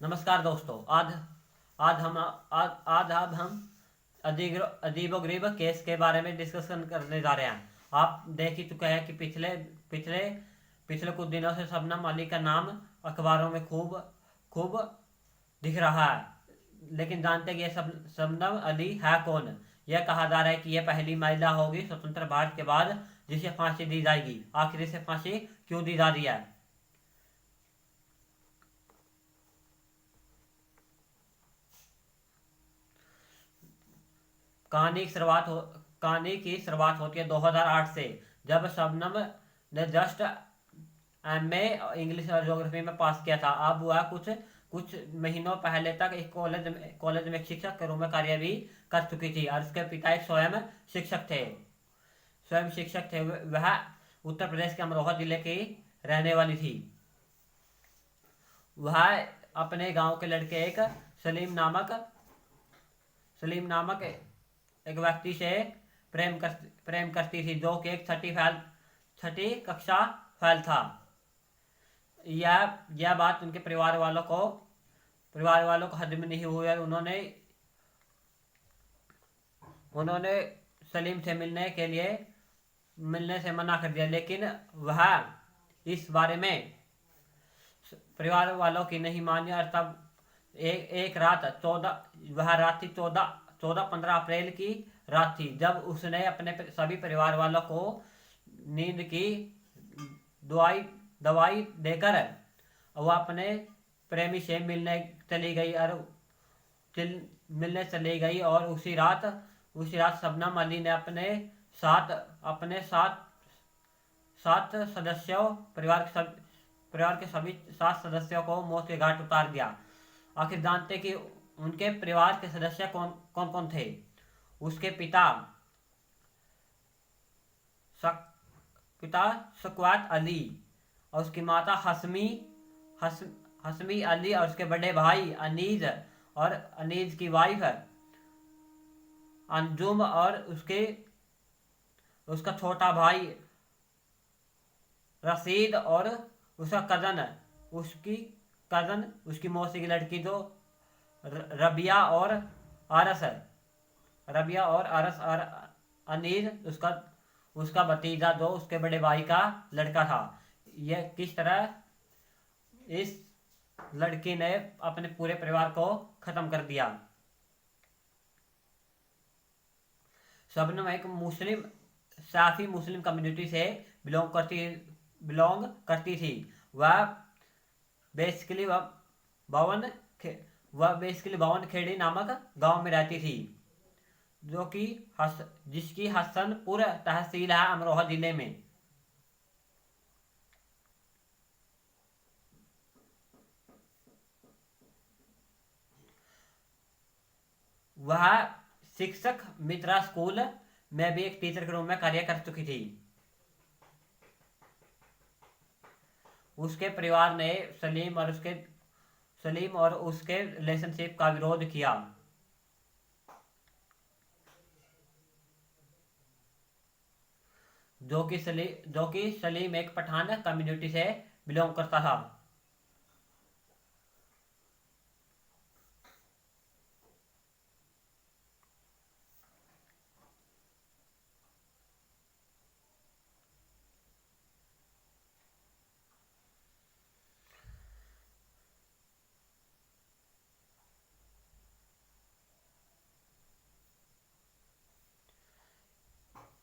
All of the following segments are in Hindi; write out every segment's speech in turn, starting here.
नमस्कार दोस्तों। आज अब हम अजीबोगरीब केस के बारे में डिस्कशन करने जा रहे हैं। आप देख ही चुके हैं कि पिछले पिछले पिछले कुछ दिनों से शबनम अली का नाम अखबारों में खूब खूब दिख रहा है। लेकिन जानते हैं कि ये शबनम अली है कौन? यह कहा जा रहा है कि यह पहली महिला होगी स्वतंत्र भारत के बाद जिसे फांसी दी जाएगी। आखिर इसे फांसी क्यों दी जा रही है? कहानी की शुरुआत होती है 2008 से, जब शबनम ने जस्ट एमए इंग्लिश और ज्योग्राफी में पास किया था। अब वह कुछ कुछ महीनों पहले तक एक कॉलेज में एक शिक्षक के रूप में कार्य भी कर चुकी थी, और उसके पिता एक स्वयं शिक्षक थे। वह उत्तर प्रदेश के अमरोहा जिले की रहने वाली थी। वह अपने गांव के लड़के एक सलीम नामक सलीम नामक एक व्यक्ति से प्रेम करती थी, जो कि एक छठी कक्षा फेल था। यह बात उनके परिवार वालों को हजम नहीं हुई, और उन्होंने सलीम से मिलने से मना कर दिया। लेकिन वह इस बारे में परिवार वालों की नहीं मानी, और तब एक रात 14-15 अप्रैल की रात थी, जब उसने अपने सभी परिवार वालों को नींद की दवाई दवाई देकर वह अपने प्रेमी से मिलने चली गई। और उसी रात शबनम अली ने अपने सात सदस्यों परिवार के सभी 7 सदस्यों को मौत के घाट उतार दिया। आखिर जानते कि उनके परिवार के सदस्य कौन कौन कौन थे? उसके शक, पिता शक्वात अली, और उसकी माता हसमी अली, और उसके बड़े भाई अनीज की वाइफ अंजुम, और उसका छोटा भाई रशीद, और उसका कजन उसकी मौसी की लड़की जो रबिया और अरस, और अनीज उसका भतीजा जो उसके बड़े भाई का लड़का था। यह किस तरह इस लड़की ने अपने पूरे परिवार को खत्म कर दिया। शबनम एक साफी मुस्लिम कम्युनिटी से बिलोंग करती थी। वह बेसिकली भवन भवन खेड़ी नामक गांव में रहती थी, जिसकी हसनपुर तहसील है अमरोहा जिले में। वह शिक्षक मित्रा स्कूल में भी एक टीचर के रूप में कार्य कर चुकी थी। उसके परिवार ने सलीम और उसके रिलेशनशिप का विरोध किया, जो कि सलीम एक पठान कम्युनिटी से बिलोंग करता था।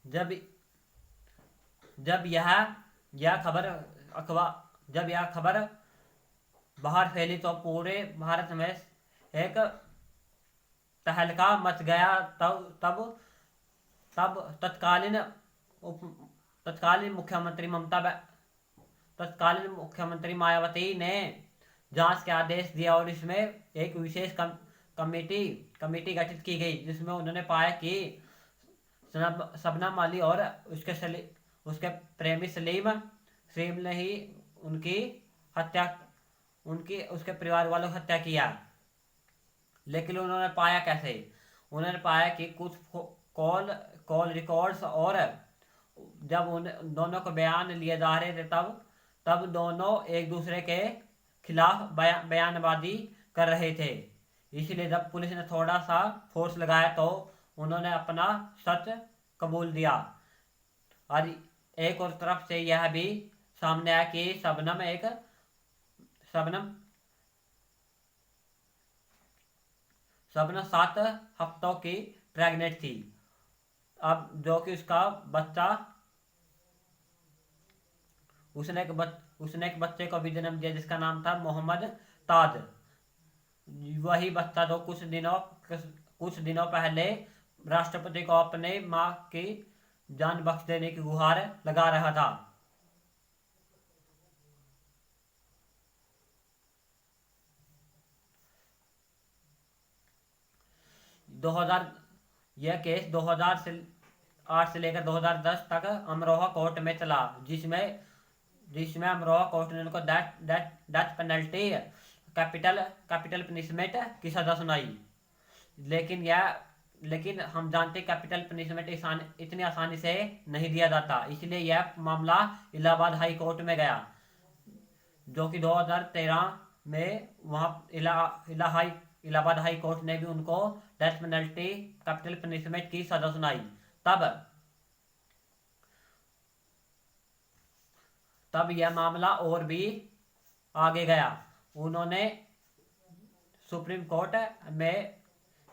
जब जब यह खबर जब यह खबर बाहर फैली, तो पूरे भारत में एक तहलका मच गया। तब तब तत्कालीन मुख्यमंत्री मायावती ने जांच के आदेश दिया, और इसमें एक विशेष कमेटी गठित की गई, जिसमें उन्होंने पाया कि शबनम अली और उसके प्रेमी सलीम ने ही उनकी हत्या उसके परिवार वालों की हत्या किया। लेकिन उन्होंने पाया कैसे? उन्होंने पाया कि कुछ कॉल रिकॉर्ड्स, और जब उन दोनों को बयान लिए जा रहे थे, तब दोनों एक दूसरे के खिलाफ बयानबाजी कर रहे थे। इसलिए जब पुलिस ने थोड़ा सा फोर्स लगाया तो उन्होंने अपना सच कबूल दिया। और एक और तरफ से यह भी सामने आया कि शबनम शबनम 7 हफ्तों की प्रेग्नेंट थी। अब जो कि उसका बच्चा उसने एक बच्चे को भी जन्म दिया जिसका नाम था मोहम्मद ताज। वही बच्चा जो कुछ दिनों पहले राष्ट्रपति को अपने मां की जान बख्श देने की गुहार लगा रहा था। 2000 यह केस 2000 से 8 से लेकर 2010 तक अमरोहा कोर्ट में चला, जिसमें जिसमें अमरोहा कोर्ट ने उनको death penalty capital capital punishment की सजा सुनाई। लेकिन यह लेकिन हम जानते कैपिटल पनिशमेंट इतनी आसानी से नहीं दिया जाता, इसलिए यह मामला इलाहाबाद हाई कोर्ट में गया, जो कि 2013 में वहाँ इलाहाबाद हाई कोर्ट ने भी उनको डेथ पेनल्टी कैपिटल पनिशमेंट की सजा सुनाई। तब तब यह मामला और भी आगे गया। उन्होंने सुप्रीम कोर्ट में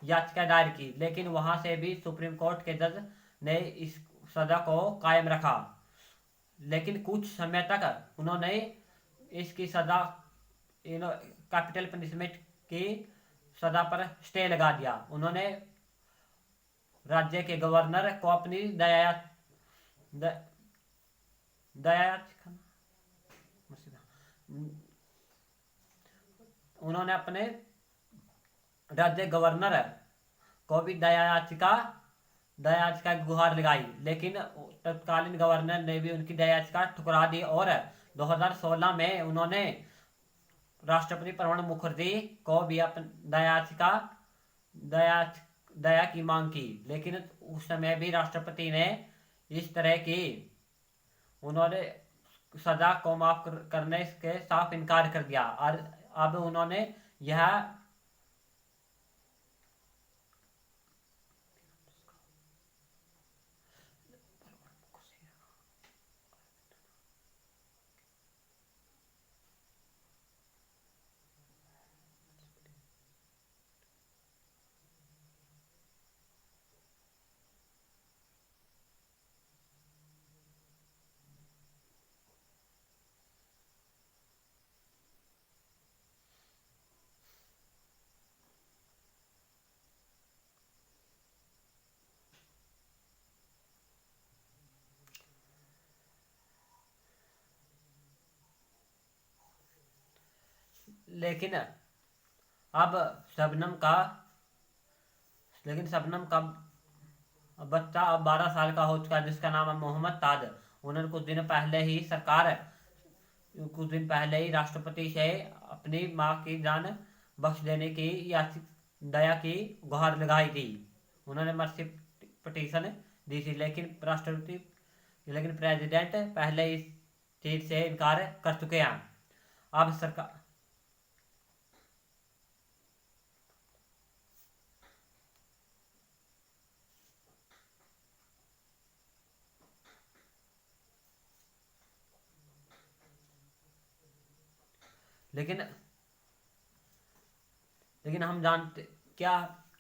याचिका दायर की, लेकिन वहां से भी सुप्रीम कोर्ट के जज ने इस सजा को कायम रखा। लेकिन कुछ समय तक उन्होंने इसकी सजा कैपिटल पनिशमेंट की सजा पर स्टे लगा दिया। उन्होंने राज्य के गवर्नर को अपनी उन्होंने अपने राज्य गवर्नर को भी दया याचिका की गुहार लगाई, लेकिन तत्कालीन गवर्नर ने भी उनकी दया याचिका ठुकरा दी और 2016 में उन्होंने राष्ट्रपति प्रणब मुखर्जी को भी दया की मांग की, लेकिन उस समय भी राष्ट्रपति ने इस तरह की उन्होंने सजा को माफ करने के साफ इनकार कर दिया। और अब उन्होंने यह लेकिन अब शबनम का बच्चा अब 12 साल का हो चुका है, जिसका नाम है मोहम्मद ताज। उन्होंने कुछ दिन पहले ही राष्ट्रपति से अपनी मां की जान बख्श देने की दया की गुहार लगाई थी। उन्होंने मर्सी पिटीशन दी थी, लेकिन प्रेसिडेंट पहले इस चीज से इनकार कर चुके हैं। अब सरकार लेकिन लेकिन हम जानते क्या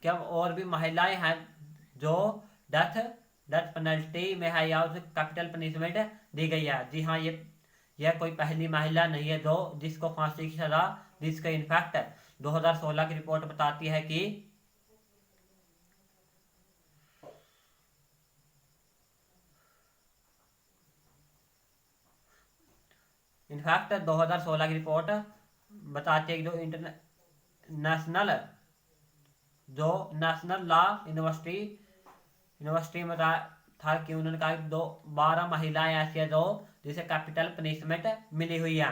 क्या और भी महिलाएं हैं जो डेथ डेथ पेनल्टी में है या उसे कैपिटल पनिशमेंट दी गई है। जी हाँ, यह कोई पहली महिला नहीं है जो जिसको फांसी की सजा जिसका इनफैक्ट 2016 की रिपोर्ट बताती है कि इनफैक्ट 2016 की रिपोर्ट बताती है कि नेशनल लॉ यूनिवर्सिटी में था कि उन्होंने कहा कि 12 महिलाएं ऐसी है जो जिसे कैपिटल पनिशमेंट मिली हुई है,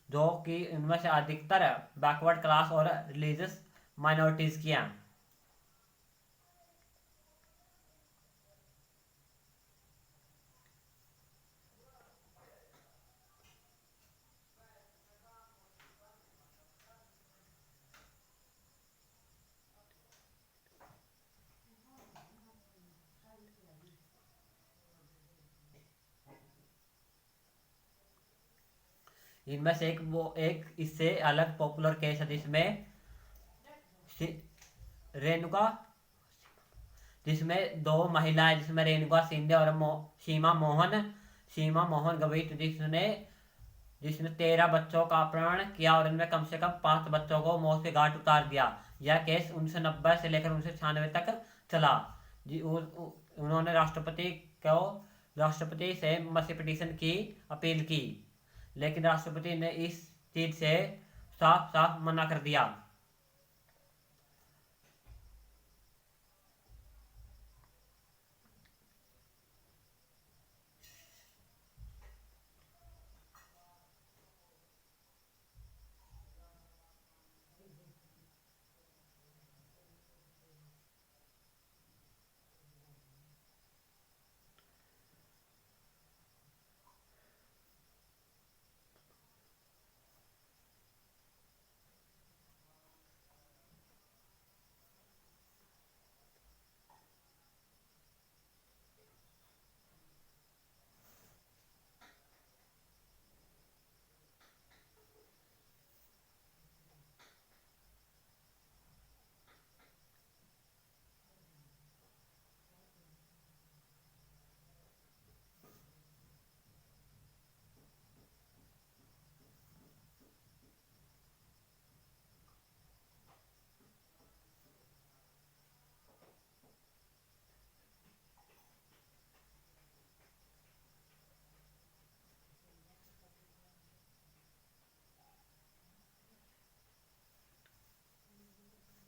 जो कि उनमें से अधिकतर बैकवर्ड क्लास और रिलीजियस माइनॉरिटीज की हैं। इनमें से एक इससे अलग पॉपुलर केस है रेणुका जिसमें दो महिलाएं, जिसमें रेणुका शिंदे और सीमा मोहन गवित, जिसने 13 बच्चों का अपहरण किया और इनमें कम से कम 5 बच्चों को मौत के घाट उतार दिया। यह केस 1990 से लेकर 1996 तक चला। उन्होंने राष्ट्रपति से मसी पिटीशन की अपील की, लेकिन राष्ट्रपति ने इस चीज से साफ साफ मना कर दिया।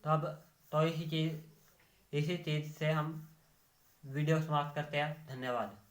तब तो इसी चीज से हम वीडियो समाप्त करते हैं। धन्यवाद।